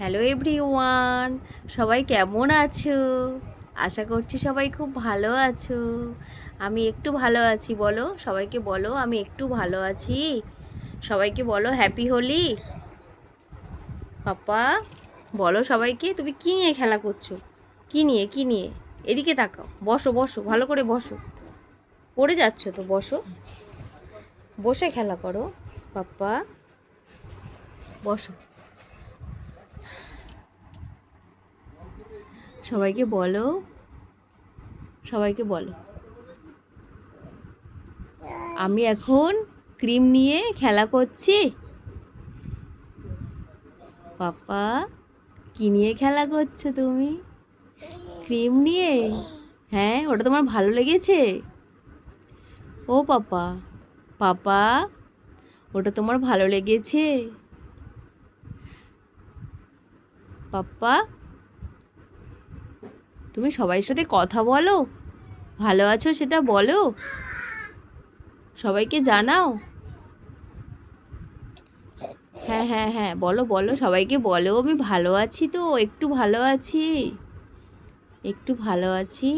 Hello everyone, সবাই কেমন আছো? আশা করছি সবাই খুব ভালো আছো। আমি একটু ভালো আছি। বলো সবাইকে, বলো আমি একটু ভালো আছি। সবাইকে বলো হ্যাপি হোলি। পাপা বলো সবাইকে, তুমি কি নিয়ে খেলা করছো? কি নিয়ে এদিকে তাকাও। বসো বসো, ভালো করে বসো। পড়ে যাচ্ছ তো, বসো, বসে খেলা করো। পাপা বসো। সবাইকে বলো, সবাইকে বলো আমি এখন ক্রিম নিয়ে খেলা করছি। পাপা কি নিয়ে খেলা করছো তুমি? ক্রিম নিয়ে? হ্যাঁ, ওটা তোমার ভালো লেগেছে? ও পাপা, পাপা ওটা তোমার ভালো লেগেছে? পাপা তুমি সবাই সাথে কথা বলো, ভালো আছো সেটা বলো, সবাইকে জানাও। হ্যাঁ হ্যাঁ হ্যাঁ, বলো বলো, সবাইকে বলো আমি ভালো আছি, তো একটু ভালো আছি, একটু ভালো আছি।